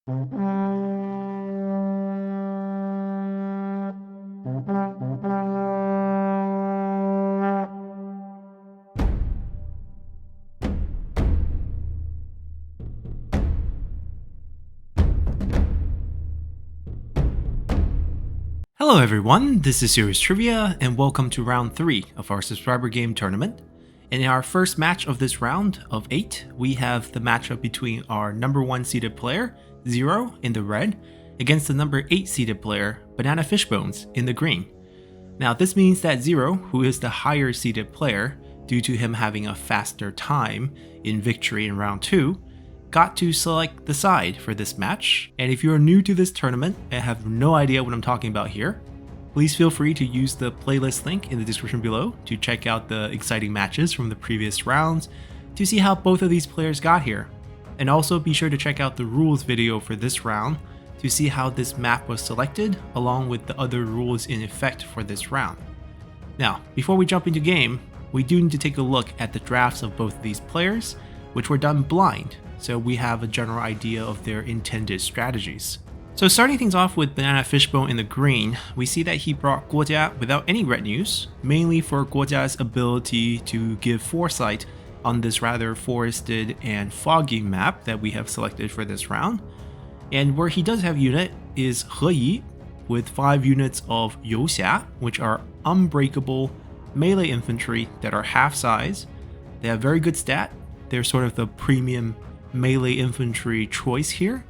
Hello everyone, this is Serious Trivia, and welcome to round 3 of our subscriber game tournament. And in our first match of this round of 8, we have the matchup between our number 1 seeded player, Zero, in the red, against the number 8 seeded player, Bananafishbones, in the green. Now this means that Zero, who is the higher seeded player, due to him having a faster time in victory in round 2, got to select the side for this match. And if you're new to this tournament and have no idea what I'm talking about here, please feel free to use the playlist link in the description below to check out the exciting matches from the previous rounds to see how both of these players got here. And also be sure to check out the rules video for this round to see how this map was selected along with the other rules in effect for this round. Now, before we jump into game, we do need to take a look at the drafts of both of these players, which were done blind, so we have a general idea of their intended strategies. So starting things off with Bananafishbone in the green, we see that he brought Guojia without any retinues, mainly for Guojia's ability to give foresight on this rather forested and foggy map that we have selected for this round. And where he does have unit is He Yi, with 5 units of Youxia, which are unbreakable melee infantry that are half size. They have very good stat, they're sort of the premium melee infantry choice here.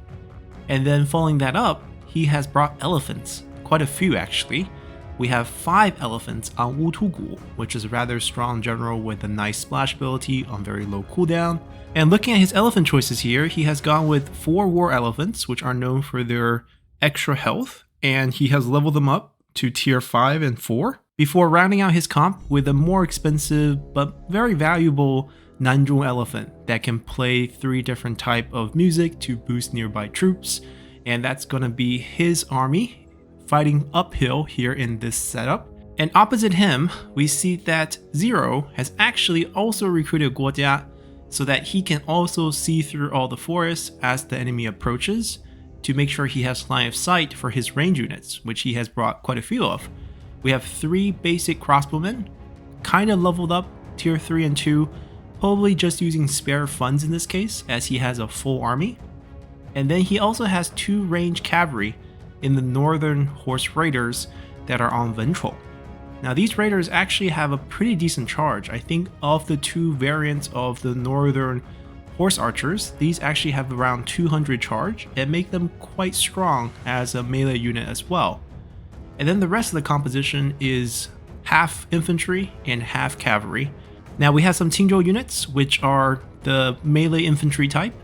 And then following that up, he has brought elephants, quite a few actually. We have 5 elephants on Wutugu, which is a rather strong general with a nice splash ability on very low cooldown. And looking at his elephant choices here, he has gone with 4 war elephants, which are known for their extra health, and he has leveled them up to tier 5 and 4, before rounding out his comp with a more expensive but very valuable Nanzhong elephant that can play 3 different type of music to boost nearby troops, and that's gonna be his army fighting uphill here in this setup. And opposite him, we see that Zero has actually also recruited Guojia so that he can also see through all the forests as the enemy approaches to make sure he has line of sight for his range units, which he has brought quite a few of. We have 3 basic crossbowmen, kind of leveled up tier 3 and 2, probably just using spare funds in this case, as he has a full army. And then he also has 2 ranged cavalry in the northern horse raiders that are on Ventral. Now these raiders actually have a pretty decent charge. I think of the 2 variants of the northern horse archers, these actually have around 200 charge and make them quite strong as a melee unit as well. And then the rest of the composition is half infantry and half cavalry. Now we have some Qingzhou units, which are the melee infantry type.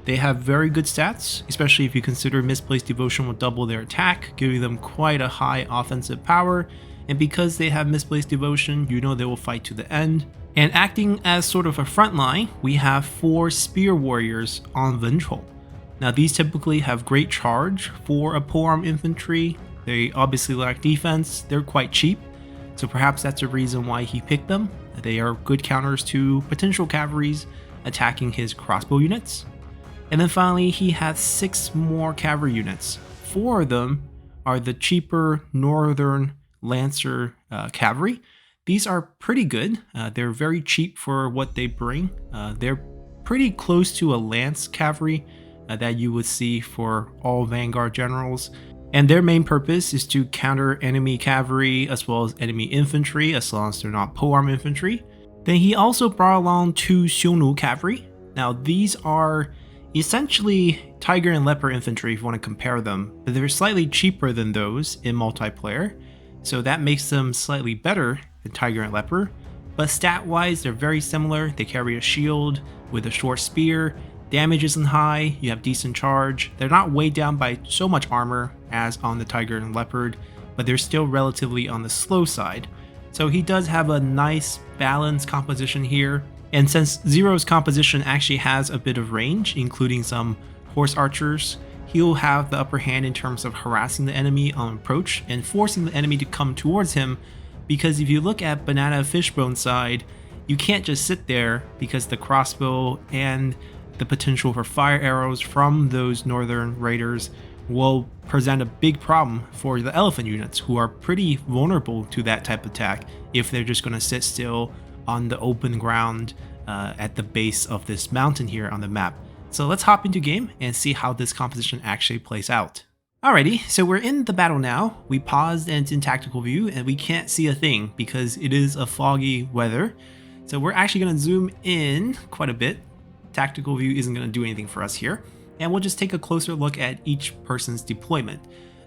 They have very good stats, especially if you consider Misplaced Devotion will double their attack, giving them quite a high offensive power. And because they have Misplaced Devotion, you know they will fight to the end. And acting as sort of a front line, we have 4 spear warriors on Ventral. Now these typically have great charge for a polearm infantry. They obviously lack defense, they're quite cheap, so perhaps that's a reason why he picked them. They are good counters to potential cavalries attacking his crossbow units. And then finally, he has 6 more cavalry units. 4 of them are the cheaper northern lancer cavalry. These are pretty good. They're very cheap for what they bring. They're pretty close to a lance cavalry that you would see for all vanguard generals. And their main purpose is to counter enemy cavalry as well as enemy infantry, as long as they're not polearm infantry. Then he also brought along 2 Xiongnu cavalry. Now these are essentially tiger and leopard infantry if you want to compare them, but they're slightly cheaper than those in multiplayer, so that makes them slightly better than tiger and leopard. But stat wise, they're very similar. They carry a shield with a short spear. Damage isn't high, you have decent charge. They're not weighed down by so much armor as on the Tiger and Leopard, but they're still relatively on the slow side. So he does have a nice balanced composition here. And since Zero's composition actually has a bit of range, including some horse archers, he'll have the upper hand in terms of harassing the enemy on approach and forcing the enemy to come towards him, because if you look at Bananafishbone's side, you can't just sit there because the crossbow and the potential for fire arrows from those northern raiders will present a big problem for the elephant units, who are pretty vulnerable to that type of attack if they're just going to sit still on the open ground at the base of this mountain here on the map. So let's hop into game and see how this composition actually plays out. Alrighty, so we're in the battle now. We paused and it's in tactical view and we can't see a thing because it is a foggy weather. So we're actually going to zoom in quite a bit. Tactical view isn't going to do anything for us here. And we'll just take a closer look at each person's deployment.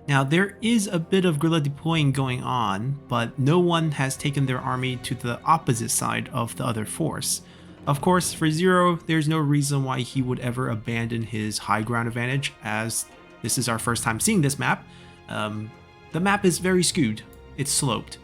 Now there is a bit of guerrilla deploying going on, but no one has taken their army to the opposite side of the other force. Of course, for Zero, there's no reason why he would ever abandon his high ground advantage, as this is our first time seeing this map. The map is very skewed. It's sloped.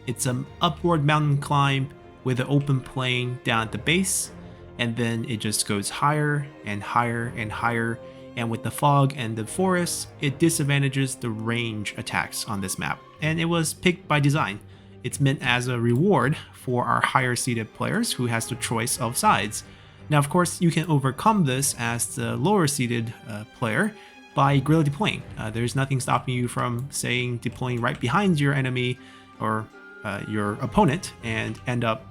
It's an upward mountain climb with an open plain down at the base, and then it just goes higher and higher and higher. And with the fog and the forest, it disadvantages the range attacks on this map. And it was picked by design. It's meant as a reward for our higher seeded players who has the choice of sides. Now, of course, you can overcome this as the lower seeded player by guerrilla deploying. There's nothing stopping you from, saying, deploying right behind your enemy or your opponent and end up,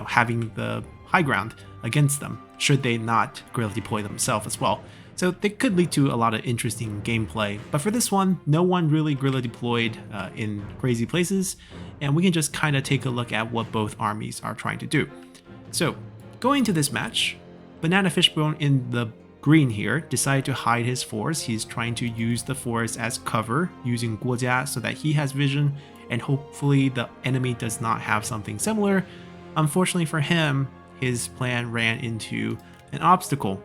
having the high ground against them, should they not guerrilla deploy themselves as well. So they could lead to a lot of interesting gameplay, but for this one, no one really guerrilla deployed in crazy places, and we can just kind of take a look at what both armies are trying to do. So going to this match, Bananafishbone in the green here decided to hide his force. He's trying to use the forest as cover using Guojia so that he has vision, and hopefully the enemy does not have something similar. Unfortunately for him, his plan ran into an obstacle.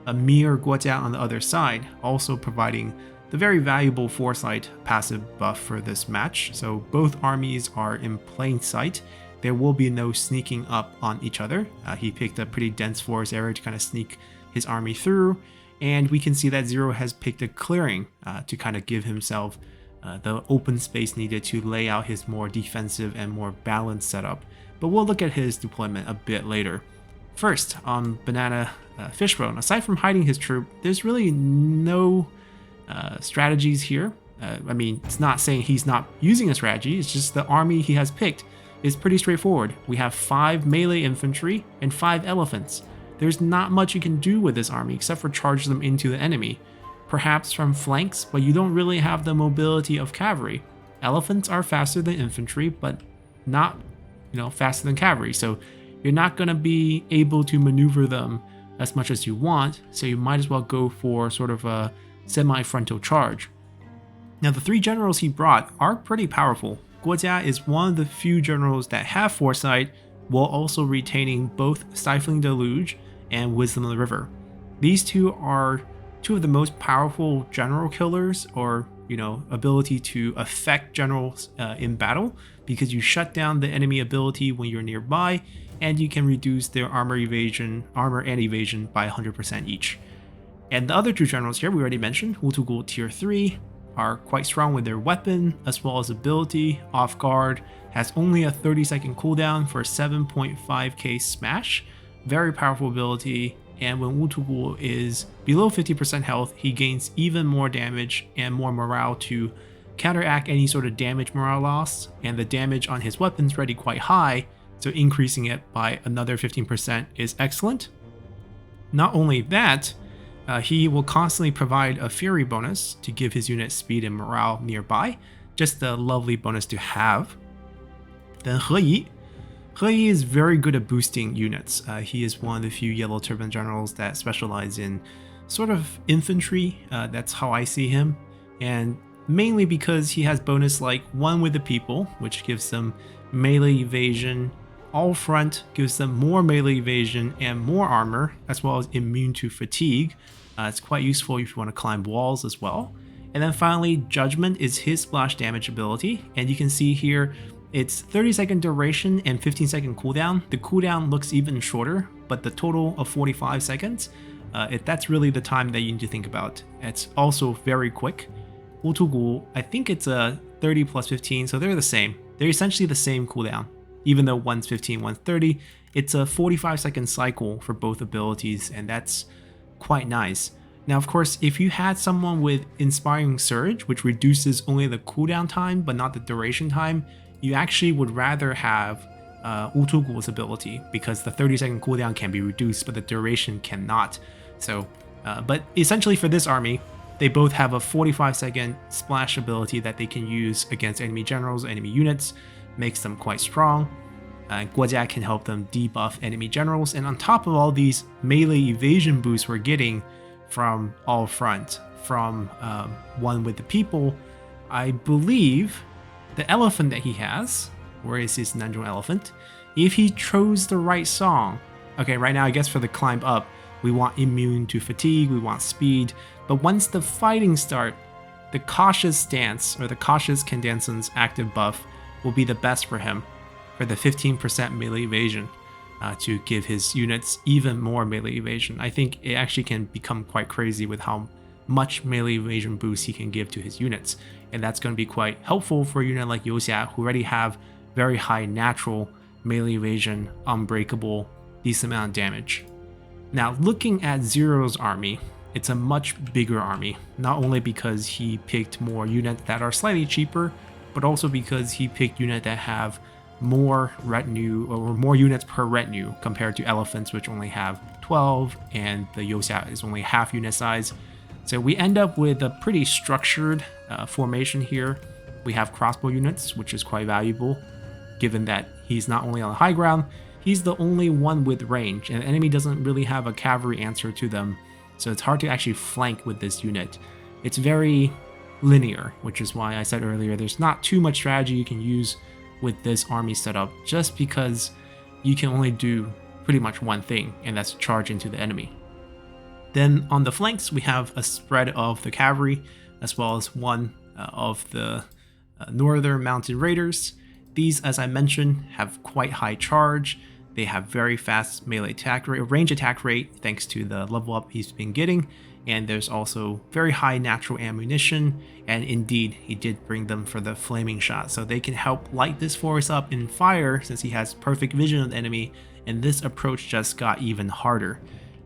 A mere Guojia on the other side, also providing the very valuable foresight passive buff for this match. So both armies are in plain sight. There will be no sneaking up on each other. He picked a pretty dense forest area to kind of sneak his army through, and we can see that Zero has picked a clearing to kind of give himself the open space needed to lay out his more defensive and more balanced setup. But we'll look at his deployment a bit later. First, on Bananafishbone, aside from hiding his troop, there's really no strategies here. It's not saying he's not using a strategy, it's just the army he has picked is pretty straightforward. We have 5 melee infantry and 5 elephants. There's not much you can do with this army except for charge them into the enemy. Perhaps from flanks, but you don't really have the mobility of cavalry. Elephants are faster than infantry, but not, faster than cavalry. So you're not going to be able to maneuver them as much as you want. So you might as well go for sort of a semi-frontal charge. Now the 3 generals he brought are pretty powerful. Guojia is one of the few generals that have foresight, while also retaining both Stifling Deluge and Wisdom of the River. These two are two of the most powerful general killers, or ability to affect generals in battle, because you shut down the enemy ability when you're nearby, and you can reduce their armor and evasion by 100% each. And the other 2 generals here we already mentioned, Wutugul tier 3, are quite strong with their weapon as well as ability. Off guard has only a 30-second cooldown for 7.5k smash, very powerful ability. And when Wutugul is below 50% health, he gains even more damage and more morale to counteract any sort of damage morale loss, and the damage on his weapon's already quite high, so increasing it by another 15% is excellent. Not only that, he will constantly provide a fury bonus to give his unit speed and morale nearby, just a lovely bonus to have. Then He Yi is very good at boosting units. He is one of the few Yellow Turban generals that specialize in sort of infantry. That's how I see him, and mainly because he has bonus like One with the People, which gives them melee evasion. All Front gives them more melee evasion and more armor, as well as immune to fatigue. It's quite useful if you want to climb walls as well. And then finally, Judgment is his splash damage ability, and you can see here it's 30-second duration and 15-second cooldown. The cooldown looks even shorter, but the total of 45 seconds, that's really the time that you need to think about. It's also very quick. Wutugul, I think it's a 30 plus 15, so they're the same. They're essentially the same cooldown. Even though one's 15, one's 30, it's a 45-second cycle for both abilities, and that's quite nice. Now, of course, if you had someone with Inspiring Surge, which reduces only the cooldown time but not the duration time, you actually would rather have Utugu's ability, because the 30-second cooldown can be reduced but the duration cannot. So, but essentially for this army, they both have a 45-second splash ability that they can use against enemy generals, enemy units, makes them quite strong. Guojia can help them debuff enemy generals, and on top of all these melee evasion boosts we're getting from all front, from one with the people, I believe the elephant that he has, where is his Nanzhong elephant, if he chose the right song, okay, right now I guess for the climb up, we want immune to fatigue, we want speed, but once the fighting start, the cautious stance, or the cautious Candanson's active buff, will be the best for him, for the 15% melee evasion, to give his units even more melee evasion. I think it actually can become quite crazy with how much melee evasion boost he can give to his units, and that's going to be quite helpful for a unit like Youxia, who already have very high natural melee evasion, unbreakable, decent amount of damage. Now, looking at Zero's army, it's a much bigger army, not only because he picked more units that are slightly cheaper, but also because he picked units that have more retinue, or more units per retinue, compared to elephants, which only have 12, and the Youxia is only half unit size. So we end up with a pretty structured formation here. We have crossbow units, which is quite valuable, given that he's not only on the high ground, he's the only one with range, and the enemy doesn't really have a cavalry answer to them, so it's hard to actually flank with this unit. It's very linear, which is why I said earlier there's not too much strategy you can use with this army setup, just because you can only do pretty much one thing, and that's charge into the enemy. Then on the flanks, we have a spread of the cavalry, as well as one of the northern mounted raiders. These, as I mentioned, have quite high charge. They have very fast melee attack rate, range attack rate, thanks to the level up he's been getting. And there's also very high natural ammunition, and indeed, he did bring them for the flaming shot, so they can help light this forest up in fire since he has perfect vision of the enemy, and this approach just got even harder.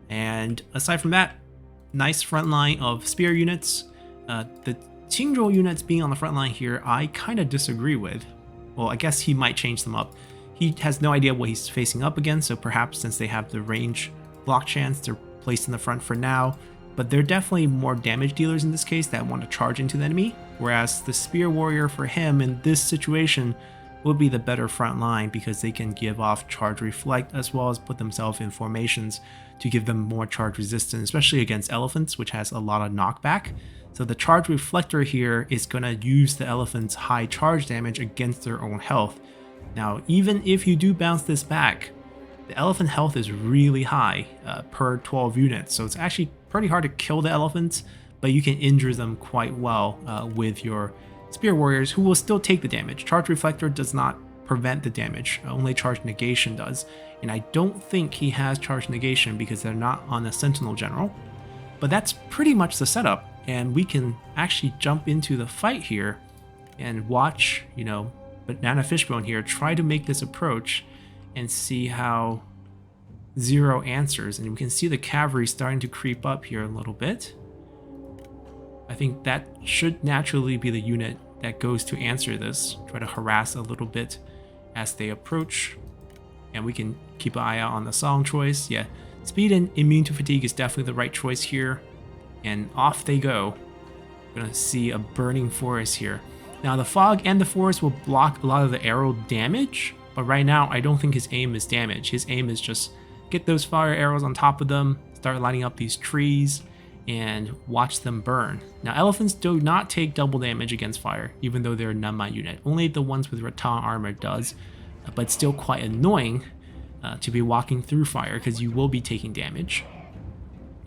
And aside from that, nice front line of spear units. The Qingzhou units being on the front line here, I kind of disagree with. Well, I guess he might change them up. He has no idea what he's facing up against, so perhaps since they have the range block chance, they're placed in the front for now. But they're definitely more damage dealers in this case that want to charge into the enemy, whereas the Spear Warrior for him in this situation would be the better front line, because they can give off charge reflect as well as put themselves in formations to give them more charge resistance, especially against elephants, which has a lot of knockback. So the charge reflector here is going to use the elephant's high charge damage against their own health. Now, even if you do bounce this back, the elephant health is really high per 12 units, so it's actually pretty hard to kill the elephants, but you can injure them quite well with your Spear Warriors, who will still take the damage. Charge Reflector does not prevent the damage, only Charge Negation does, and I don't think he has Charge Negation because they're not on a Sentinel General. But that's pretty much the setup, and we can actually jump into the fight here and watch, Bananafishbone here try to make this approach and see how Zero answers. And we can see the cavalry starting to creep up here a little bit. I think that should naturally be the unit that goes to answer this, try to harass a little bit as they approach. And we can keep an eye out on the song choice. Yeah, speed and immune to fatigue is definitely the right choice here. And off they go. We're gonna see a burning forest here. Now the fog and the forest will block a lot of the arrow damage, but right now I don't think his aim is damage. His aim is just get those fire arrows on top of them, start lighting up these trees, and watch them burn. Now elephants do not take double damage against fire, even though they're a Nanma unit. Only the ones with rattan armor does, but still quite annoying to be walking through fire because you will be taking damage.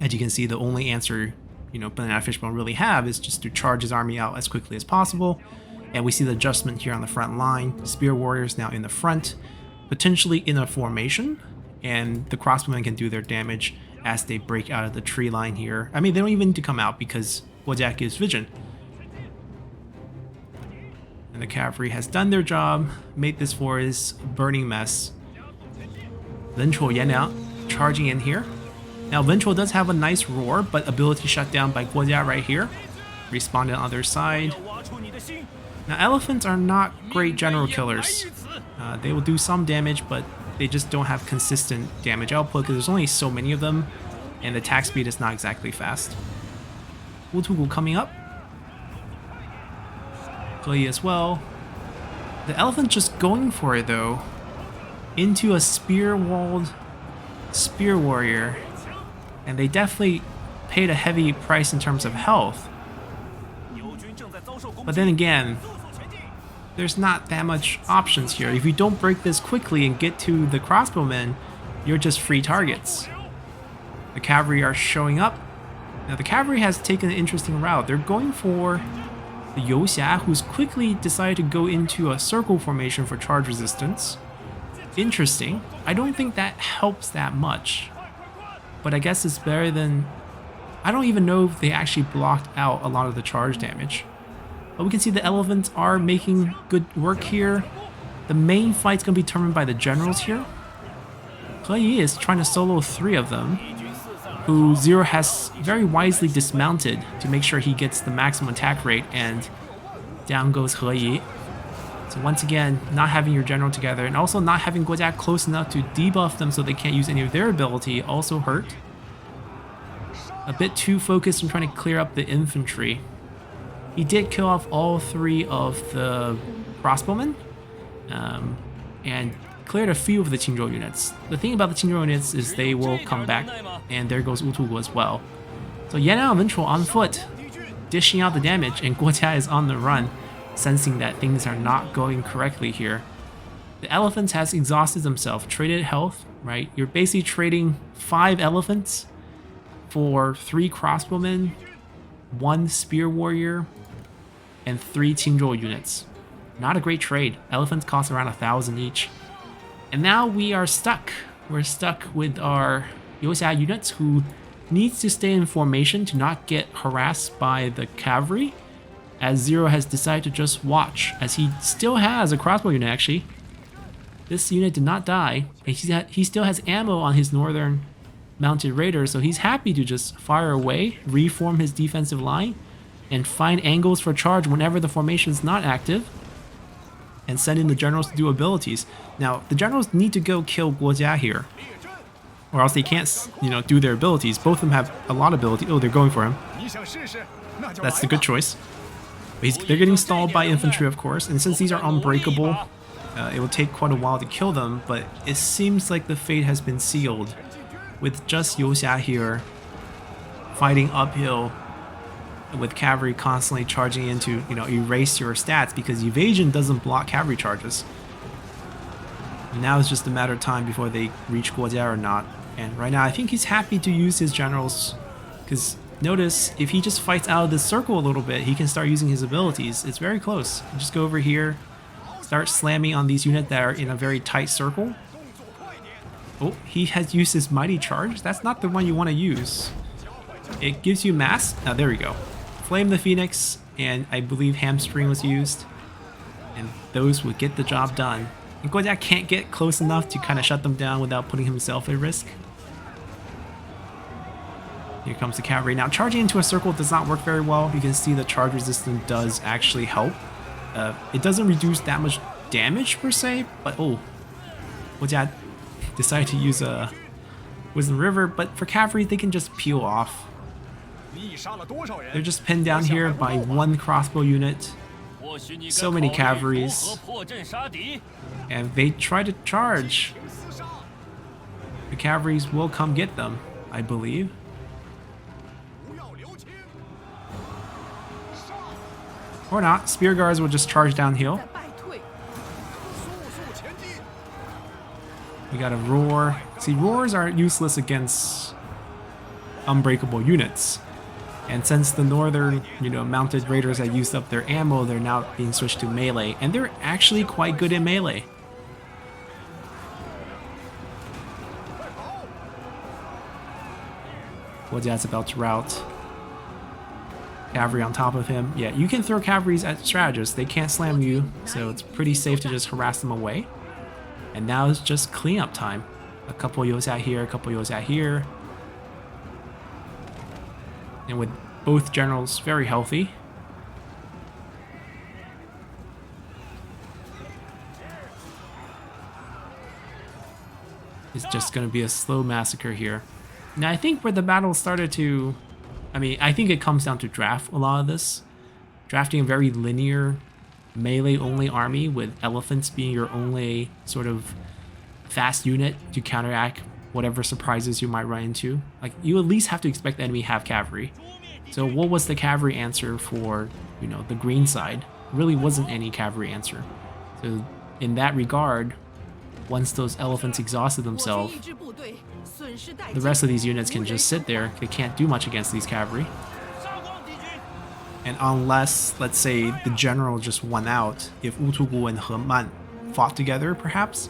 As you can see, the only answer Bananafishbone really have is just to charge his army out as quickly as possible. And we see the adjustment here on the front line. Spear Warriors now in the front, potentially in a formation, and the crossbowmen can do their damage as they break out of the tree line here. I mean, they don't even need to come out because Wojak gives vision. And the cavalry has done their job, made this forest a burning mess. Then Chuo Yan now charging in here. Now Ventral does have a nice roar, but ability shut down by Guojia right here. Respawn on the other side. Now elephants are not great general killers. They will do some damage, but they just don't have consistent damage output because there's only so many of them, and the attack speed is not exactly fast. Wutugu coming up. Clay as well. The elephant just going for it though. Into a spear-walled spear warrior. And they definitely paid a heavy price in terms of health. But then again, there's not that much options here. If you don't break this quickly and get to the crossbowmen, you're just free targets. The cavalry are showing up. Now the cavalry has taken an interesting route. They're going for the Youxia, who's quickly decided to go into a circle formation for charge resistance. Interesting. I don't think that helps that much. But I guess it's better than... I don't even know if they actually blocked out a lot of the charge damage. But we can see the elephants are making good work here. The main fight's going to be determined by the generals here. He Yi is trying to solo 3 of them, who Zero has very wisely dismounted to make sure he gets the maximum attack rate, and down goes He Yi. So once again, not having your general together and also not having Guojia close enough to debuff them so they can't use any of their ability also hurt. A bit too focused on trying to clear up the infantry. He did kill off all 3 of the crossbowmen and cleared a few of the Qingzhou units. The thing about the Qingzhou units is they will come back, and there goes Wutugu as well. So Yanao and Ventral on foot, dishing out the damage, and Guojia is on the run, sensing that things are not going correctly here. The elephants has exhausted themselves, traded health, right? You're basically trading 5 elephants for 3 crossbowmen, 1 spear warrior, and 3 Qingzhou units. Not a great trade. Elephants cost around 1,000 each. And now we are stuck. We're stuck with our Youxia units who needs to stay in formation to not get harassed by the cavalry, as Zero has decided to just watch, as he still has a crossbow unit actually. This unit did not die, and he still has ammo on his northern mounted raider, so he's happy to just fire away, reform his defensive line, and find angles for charge whenever the formation is not active, and send in the generals to do abilities. Now, the generals need to go kill Guojia here, or else they can't, do their abilities. Both of them have a lot of ability. Oh, they're going for him. That's the good choice. But they're getting stalled by infantry, of course, and since these are unbreakable, it will take quite a while to kill them, but it seems like the fate has been sealed, with just Youxia here fighting uphill, with cavalry constantly charging in to, erase your stats, because evasion doesn't block cavalry charges. And now it's just a matter of time before they reach Guojia or not. And right now I think he's happy to use his generals, because notice if he just fights out of this circle a little bit, he can start using his abilities. It's very close. You just go over here, start slamming on these units that are in a very tight circle. Oh, he has used his mighty charge. That's not the one you want to use. It gives you mass. Now there we go. Flame the Phoenix, and I believe Hamstring was used, and those would get the job done. And Guojia can't get close enough to kind of shut them down without putting himself at risk. Here comes the cavalry. Now charging into a circle does not work very well. You can see the charge resistance does actually help. It doesn't reduce that much damage per se, but oh, Guojia decided to use a Wisdom River, but for cavalry they can just peel off. They're just pinned down here by 1 crossbow unit. So many cavalries. And they try to charge. The cavalries will come get them, I believe. Or not. Spear guards will just charge downhill. We got a roar. See, roars are useless against unbreakable units. And since the northern, mounted raiders had used up their ammo, they're now being switched to melee. And they're actually quite good in melee. Guojia's about to rout. Cavalry on top of him. Yeah, you can throw cavalries at strategists. They can't slam you, so it's pretty safe to just harass them away. And now it's just cleanup time. A couple Youxia here, a couple Youxia here. And with both generals very healthy, it's just going to be a slow massacre here. Now, I think where the battle started to... I mean, I think it comes down to draft a lot of this. Drafting a very linear melee-only army with elephants being your only sort of fast unit to counteract whatever surprises you might run into. Like, you at least have to expect the enemy to have cavalry. So what was the cavalry answer for, you know, the green side? Really wasn't any cavalry answer. So in that regard, once those elephants exhausted themselves, the rest of these units can just sit there. They can't do much against these cavalry. And unless, let's say, the general just won out, if Wutugu and He Man fought together, perhaps,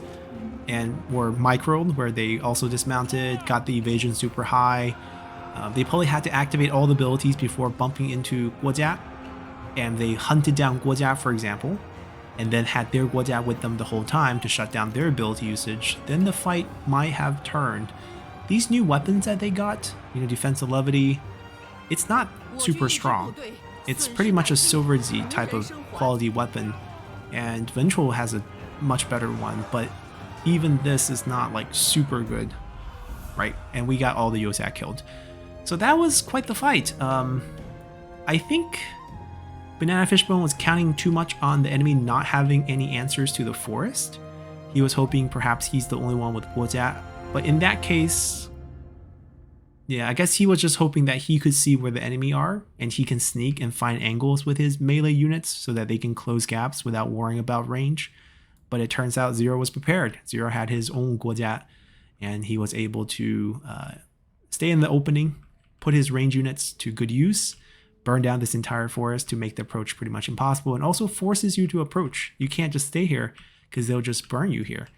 and were microed, where they also dismounted, got the evasion super high, they probably had to activate all the abilities before bumping into Guojia, and they hunted down Guojia, for example, and then had their Guojia with them the whole time to shut down their ability usage, then the fight might have turned. These new weapons that they got, you know, defensive levity, it's not super strong. It's pretty much a Silver Z type of quality weapon, and Ventral has a much better one, but even this is not like super good, right? And we got all the Yosak killed. So that was quite the fight. I think Bananafishbone was counting too much on the enemy not having any answers to the forest. He was hoping perhaps he's the only one with Guojia, but in that case, yeah, I guess he was just hoping that he could see where the enemy are and he can sneak and find angles with his melee units so that they can close gaps without worrying about range. But it turns out Zero was prepared. Zero had his own Guojia and he was able to stay in the opening, put his range units to good use, burn down this entire forest to make the approach pretty much impossible, and also forces you to approach. You can't just stay here because they'll just burn you here.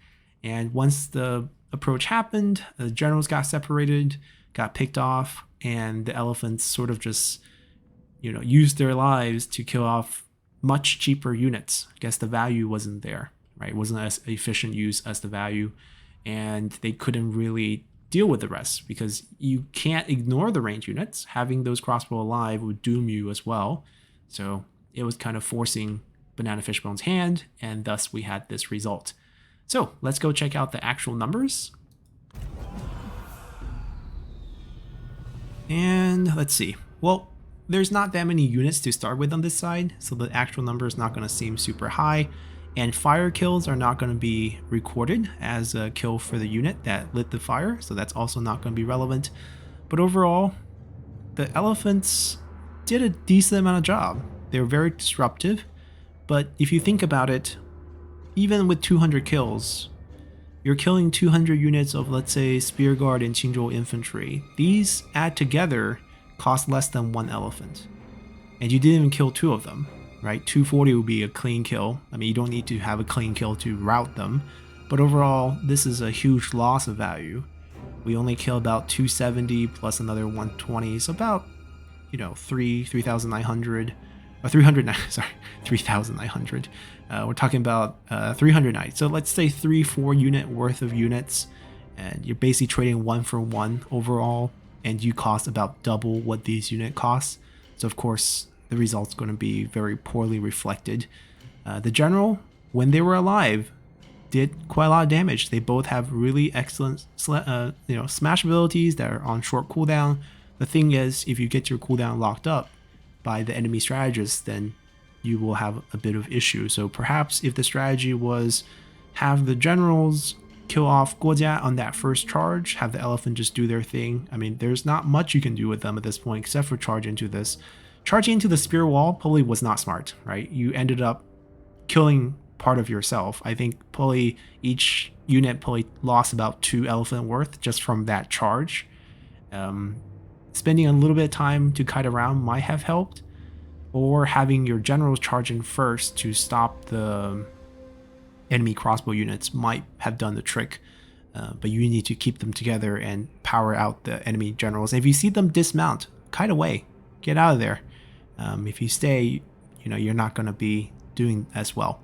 And once the approach happened, the generals got separated, got picked off, and the elephants sort of just, you know, used their lives to kill off much cheaper units. I guess the value wasn't there, right? It wasn't as efficient use as the value, and they couldn't really deal with the rest because you can't ignore the range units. Having those crossbow alive would doom you as well. So it was kind of forcing Bananafishbone's hand, and thus we had this result. So let's go check out the actual numbers. And let's see. Well, there's not that many units to start with on this side, so the actual number is not going to seem super high. And fire kills are not going to be recorded as a kill for the unit that lit the fire, so that's also not going to be relevant. But overall, the elephants did a decent amount of job. They were very disruptive, but if you think about it, even with 200 kills, you're killing 200 units of, let's say, Spear Guard and Qingzhou infantry. These add together cost less than one elephant. And you didn't even kill two of them, right? 240 would be a clean kill. I mean, you don't need to have a clean kill to rout them. But overall, this is a huge loss of value. We only kill about 270 plus another 120. So about, you know, 3,900. Or 300, sorry, 3,900. We're talking about 300 knights. So let's say 3-4 unit worth of units, and you're basically trading 1 for 1 overall, and you cost about double what these unit costs. So of course, the result's going to be very poorly reflected. The general, when they were alive, did quite a lot of damage. They both have really excellent, smash abilities that are on short cooldown. The thing is, if you get your cooldown locked up by the enemy strategist, then you will have a bit of issue. So perhaps if the strategy was have the generals kill off Guojia on that first charge, have the elephant just do their thing. I mean, there's not much you can do with them at this point except for charge into this. Charging into the spear wall probably was not smart, right? You ended up killing part of yourself. I think probably each unit probably lost about 2 elephant worth just from that charge. Spending a little bit of time to kite around might have helped, or having your generals charge in first to stop the enemy crossbow units might have done the trick. But you need to keep them together and power out the enemy generals. And if you see them dismount, kite away, get out of there. If you stay, you know, you're not going to be doing as well.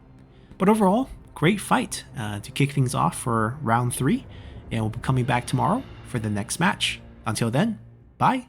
But overall, great fight to kick things off for round 3, and we'll be coming back tomorrow for the next match. Until then, bye.